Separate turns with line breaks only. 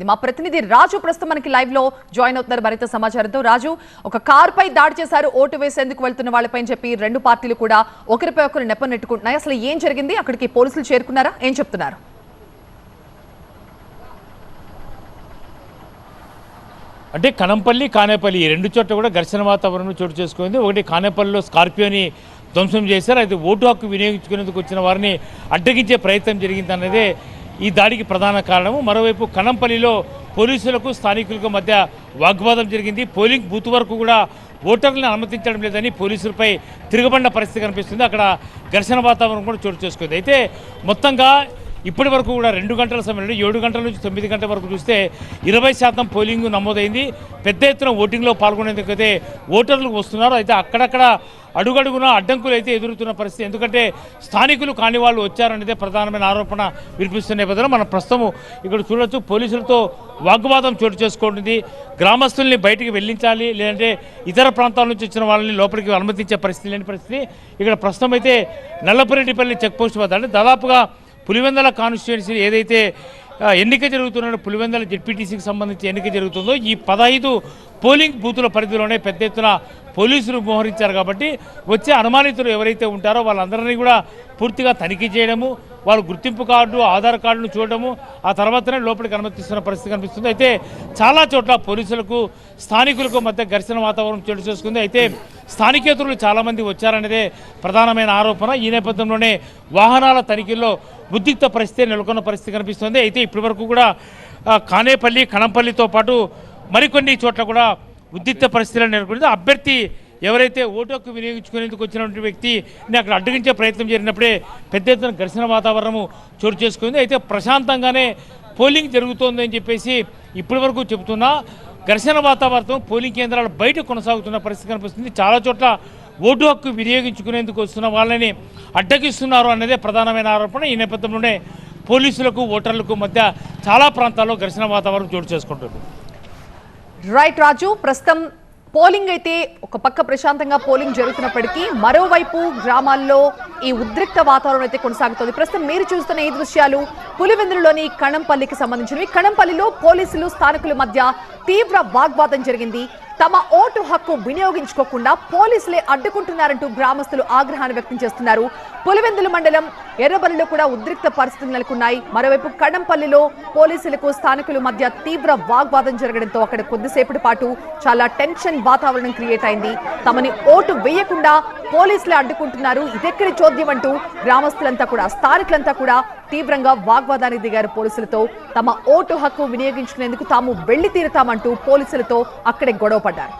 మా ప్రతినిధి రాజు ప్రస్తుతం మనకి లైవ్ లో జాయిన్ అవుతున్నారు మరింత సమాచారంతో. రాజు, ఒక కార్ పై దాడి చేశారు, ఓటు వేసేందుకు వెళ్తున్న వాళ్ళపై చెప్పి రెండు పార్టీలు కూడా ఒకరిపై ఒకరు నెపం నెట్టుకుంటున్నాయి. అసలు ఏం జరిగింది? అక్కడికి పోలీసులు చేరుకున్నారా? ఏం చెప్తున్నారు?
అంటే కనంపల్లి కానేపల్లి రెండు చోట్ల కూడా ఘర్షణ వాతావరణం చోటు చేసుకుంది. ఒకటి కానేపల్లిలో స్కార్పియోని ధ్వంసం చేశారు. అయితే ఓటు హక్కు వినియోగించుకునేందుకు వచ్చిన వారిని అడ్డగించే ప్రయత్నం జరిగిందన్నదే ఈ దాడికి ప్రధాన కారణము. మరోవైపు కనంపల్లిలో పోలీసులకు స్థానికులకు మధ్య వాగ్వాదం జరిగింది. పోలింగ్ బూత్ వరకు కూడా ఓటర్లను అనుమతించడం లేదని పోలీసులపై తిరగబడిన పరిస్థితి కనిపిస్తుంది. అక్కడ ఘర్షణ వాతావరణం కూడా చోటు చేసుకుంది. అయితే మొత్తంగా ఇప్పటి వరకు కూడా 2 గంటల సమయంలో 7 గంటల నుంచి 9 గంటల వరకు చూస్తే 20% పోలింగ్ నమోదైంది. పెద్ద ఎత్తున ఓటింగ్లో పాల్గొనేందుకైతే ఓటర్లు వస్తున్నారు. అయితే అక్కడక్కడ అడుగడుగున అడ్డంకులు అయితే ఎదురుతున్న పరిస్థితి. ఎందుకంటే స్థానికులు కాని వాళ్ళు వచ్చారనేదే ప్రధానమైన ఆరోపణ వినిపిస్తున్న నేపథ్యంలో మనం ప్రస్తుతం ఇక్కడ చూడొచ్చు, పోలీసులతో వాగ్వాదం చోటు చేసుకుంటుంది. గ్రామస్తుల్ని బయటికి వెళ్ళించాలి, లేదంటే ఇతర ప్రాంతాల నుంచి వచ్చిన వాళ్ళని లోపలికి అనుమతించే పరిస్థితి లేని పరిస్థితి. ఇక్కడ ప్రస్తుతం అయితే నల్లపురెడ్డిపల్లి చెక్పోస్ట్ వద్ద, అంటే దాదాపుగా పులివెందుల కాన్స్టిట్యుయెన్సీ ఏదైతే ఎన్నిక జరుగుతున్న పులివెందుల జెడ్పీటీసీకి సంబంధించి ఎన్నిక జరుగుతుందో ఈ 15 పోలింగ్ బూతుల పరిధిలోనే పెద్ద ఎత్తున పోలీసులు మోహరించారు. కాబట్టి వచ్చే అనుమానితులు ఎవరైతే ఉంటారో వాళ్ళందరినీ కూడా పూర్తిగా తనిఖీ చేయడము, వాళ్ళు గుర్తింపు కార్డు, ఆధార్ కార్డును చూడడము, ఆ తర్వాతనే లోపలికి అనుమతిస్తున్న పరిస్థితి కనిపిస్తుంది. అయితే చాలా చోట్ల పోలీసులకు స్థానికులకు మధ్య ఘర్షణ వాతావరణం చోటు చేసుకుంది. అయితే స్థానికేతరులు చాలామంది వచ్చారనేదే ప్రధానమైన ఆరోపణ. ఈ నేపథ్యంలోనే వాహనాల తనిఖీల్లో ఉద్రిక్త పరిస్థితి నెలకొన్న పరిస్థితి కనిపిస్తుంది. అయితే ఇప్పటి వరకు కూడా కానేపల్లి, కనంపల్లితో పాటు మరికొన్ని చోట్ల కూడా ఉద్రిక్త పరిస్థితులను నెలకొంది. అభ్యర్థి ఎవరైతే ఓటు హక్కు వినియోగించుకునేందుకు వచ్చినటువంటి వ్యక్తిని అక్కడ అడ్డగించే ప్రయత్నం జరిగినప్పుడే పెద్ద ఎత్తున ఘర్షణ వాతావరణము చోటు చేసుకుంది. అయితే ప్రశాంతంగానే పోలింగ్ జరుగుతోందని చెప్పేసి ఇప్పటి వరకు చెబుతున్నా ఘర్షణ వాతావరణం పోలింగ్ కేంద్రాల బయట కొనసాగుతున్న పరిస్థితి కనిపిస్తుంది. చాలా చోట్ల ఓటు హక్కు వినియోగించుకునేందుకు వస్తున్న వాళ్ళని అడ్డగిస్తున్నారు అన్నదే ప్రధానమైన ఆరోపణ. ఈ నేపథ్యంలోనే పోలీసులకు ఓటర్లకు మధ్య చాలా ప్రాంతాల్లో ఘర్షణ వాతావరణం చోటు చేసుకుంటుంది.
రైట్ రాజు, ప్రస్తుతం పోలింగ్ అయితే ఒక పక్క ప్రశాంతంగా పోలింగ్ జరుగుతున్నప్పటికీ మరోవైపు గ్రామాల్లో ఈ ఉద్రిక్త వాతావరణం అయితే కొనసాగుతుంది. ప్రస్తుతం మీరు చూస్తున్న ఈ దృశ్యాలు పులివెందులలోని కణంపల్లికి సంబంధించినవి. కణంపల్లిలో పోలీసులు స్థానికుల మధ్య తీవ్ర వాగ్వాదం జరిగింది. తమ ఓటు హక్కు వినియోగించుకోకుండా పోలీసులే అడ్డుకుంటున్నారంటూ గ్రామస్తులు ఆగ్రహాన్ని వ్యక్తం చేస్తున్నారు. పులివెందుల మండలం ఎర్రబల్లిలో కూడా ఉద్రిక్త పరిస్థితులు నెలకొన్నాయి. మరోవైపు కణంపల్లిలో పోలీసులకు స్థానికుల మధ్య తీవ్ర వాగ్వాదం జరగడంతో అక్కడ కొద్దిసేపటి పాటు చాలా టెన్షన్ వాతావరణం క్రియేట్ అయింది. తమని ఓటు వేయకుండా పోలీసులే అడ్డుకుంటున్నారు, ఇదెక్కడి చోద్యం అంటూ గ్రామస్తులంతా కూడా స్థానికులంతా కూడా తీవ్రంగా వాగ్వాదానికి దిగారు పోలీసులతో. తమ ఓటు హక్కు వినియోగించుకునేందుకు తాము వెళ్లి తీరుతామంటూ పోలీసులతో అక్కడే గొడవ పడ్డారు.